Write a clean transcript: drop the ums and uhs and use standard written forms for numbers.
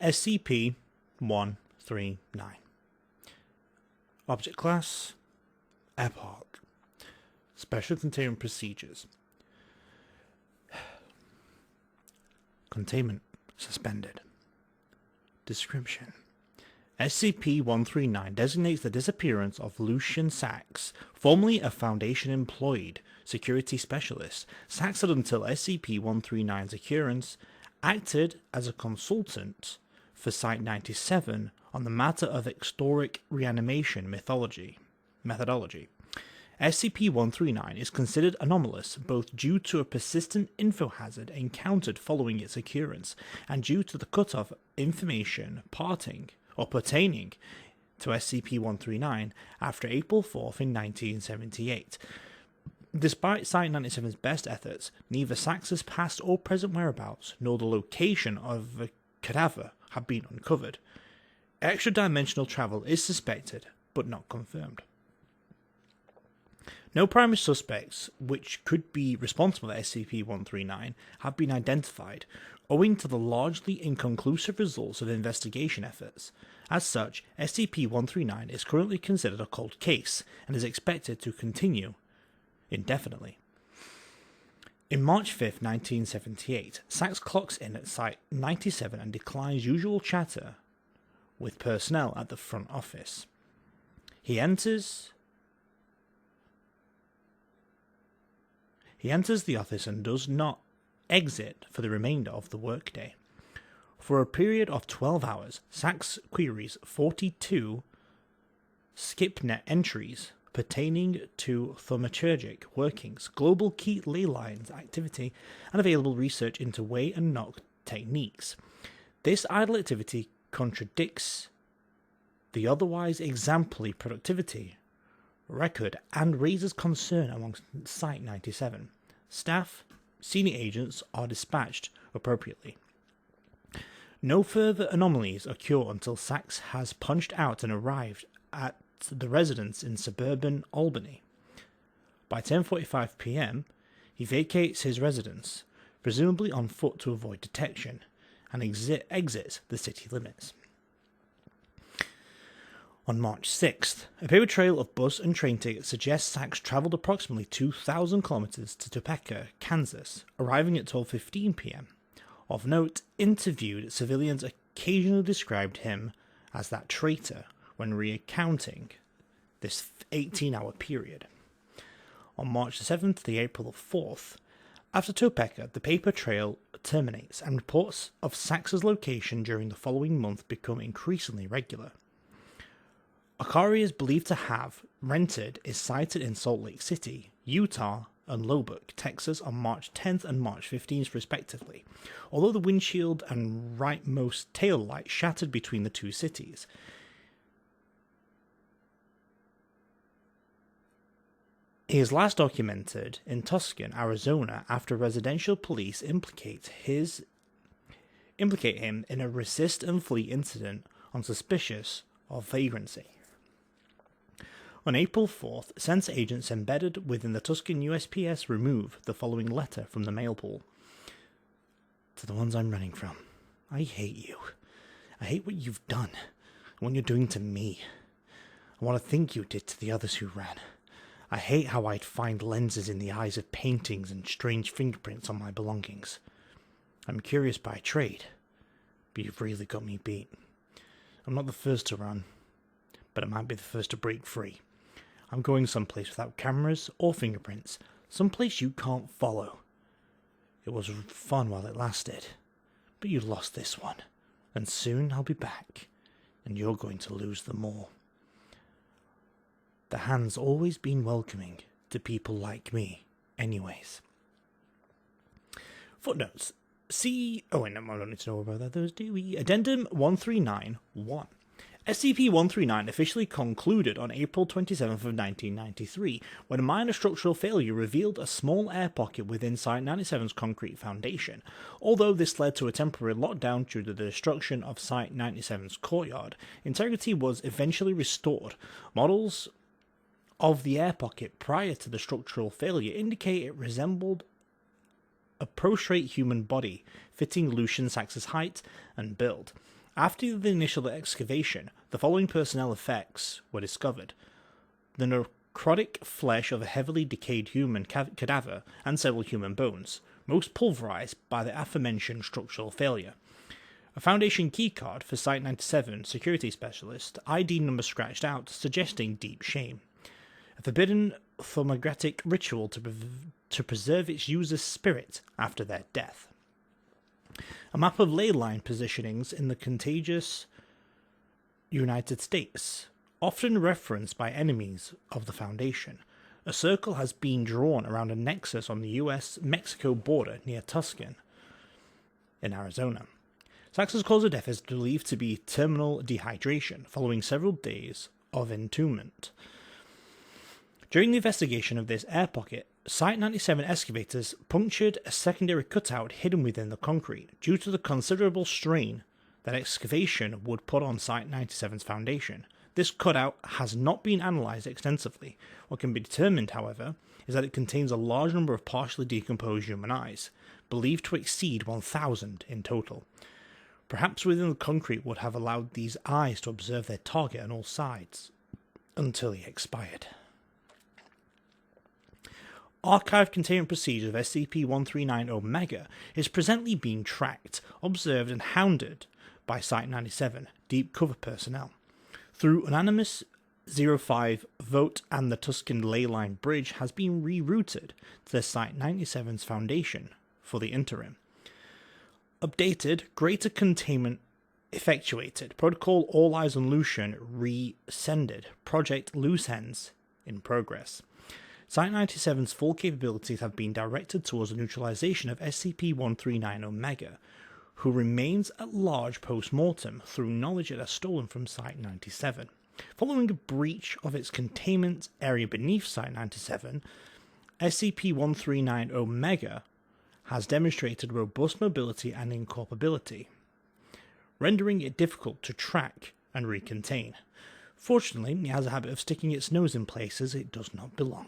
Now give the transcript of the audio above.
SCP-139. Object Class Epoch. Special Containment Procedures. Containment suspended. Description: SCP-139 designates the disappearance of Lucian Sachs, formerly a Foundation-employed security specialist. Sachs had, until SCP-139's occurrence, acted as a consultant for Site-97 on the matter of extoric reanimation methodology. SCP-139 is considered anomalous both due to a persistent info hazard encountered following its occurrence and due to the cut-off information pertaining to SCP-139 after April 4th in 1978. Despite Site-97's best efforts, neither Sachs's past or present whereabouts nor the location of the cadaver have been uncovered. Extra-dimensional travel is suspected, but not confirmed. No primary suspects which could be responsible for SCP-139 have been identified, owing to the largely inconclusive results of investigation efforts. As such, SCP-139 is currently considered a cold case and is expected to continue indefinitely. In March 5th, 1978, Sachs clocks in at Site-97 and declines usual chatter with personnel at the front office. He enters the office and does not exit for the remainder of the workday. For a period of 12 hours, Sachs queries 42 SCPnet entries pertaining to thaumaturgic workings, global key ley lines activity, and available research into weigh and knock techniques. This idle activity contradicts the otherwise exemplary productivity record and raises concern amongst Site-97. Staff, senior agents are dispatched appropriately. No further anomalies occur until Sachs has punched out and arrived at the residence in suburban Albany. By 10:45 p.m, he vacates his residence, presumably on foot to avoid detection, and exits the city limits. On March 6th, a paper trail of bus and train tickets suggests Sachs travelled approximately 2,000 kilometers to Topeka, Kansas, arriving at 12:15 p.m. Of note, interviewed civilians occasionally described him as that traitor when recounting this 18-hour period. On March 7th to April 4th, after Topeka, the paper trail terminates and reports of Sachs's location during the following month become increasingly regular. A car he is believed to have rented is sighted in Salt Lake City, Utah, and Lubbock, Texas on March 10th and March 15th respectively, although the windshield and rightmost tail light shattered between the two cities. He is last documented in Tucson, Arizona, after residential police implicate him in a resist and flee incident on suspicion of vagrancy. On April 4th, Sense agents embedded within the Tucson USPS remove the following letter from the mail pool. To the ones I'm running from, I hate you. I hate what you've done, and what you're doing to me. I want to think you did to the others who ran. I hate how I'd find lenses in the eyes of paintings and strange fingerprints on my belongings. I'm curious by trade, but you've really got me beat. I'm not the first to run, but I might be the first to break free. I'm going someplace without cameras or fingerprints, someplace you can't follow. It was fun while it lasted, but you lost this one, and soon I'll be back, and you're going to lose them all. The hand's always been welcoming to people like me, anyways. Footnotes. I don't need to know about those, do we? Addendum 139-1. SCP-139 officially concluded on April 27th of 1993, when a minor structural failure revealed a small air pocket within Site-97's concrete foundation. Although this led to a temporary lockdown due to the destruction of Site-97's courtyard, integrity was eventually restored. Models of the air pocket prior to the structural failure indicate it resembled a prostrate human body, fitting Lucian Sachs's height and build. After the initial excavation, the following personnel effects were discovered. The necrotic flesh of a heavily decayed human cadaver and several human bones, most pulverized by the aforementioned structural failure. A Foundation keycard for Site-97 security specialist, ID number scratched out, suggesting deep shame. A forbidden thaumatic ritual to preserve its user's spirit after their death. A map of ley line positionings in the contiguous United States, often referenced by enemies of the Foundation. A circle has been drawn around a nexus on the US-Mexico border near Tucson, in Arizona. Sax's cause of death is believed to be terminal dehydration, following several days of entombment. During the investigation of this air pocket, Site-97 excavators punctured a secondary cutout hidden within the concrete, due to the considerable strain that excavation would put on Site-97's foundation. This cutout has not been analysed extensively. What can be determined, however, is that it contains a large number of partially decomposed human eyes, believed to exceed 1,000 in total. Perhaps within the concrete would have allowed these eyes to observe their target on all sides, until he expired. Archive containment procedure of SCP-139 Omega is presently being tracked, observed and hounded by Site-97 deep cover personnel. Through unanimous 05 vote, and the Tuscan ley line bridge has been rerouted to the Site-97's foundation for the interim. Updated, greater containment effectuated. Protocol All Eyes on Lucian rescinded. Project Loose Ends in progress. Site-97's full capabilities have been directed towards the neutralization of SCP-139 Omega, who remains at large post-mortem through knowledge it has stolen from Site-97. Following a breach of its containment area beneath Site-97, SCP-139 Omega has demonstrated robust mobility and incorporability, rendering it difficult to track and recontain. Fortunately, it has a habit of sticking its nose in places it does not belong.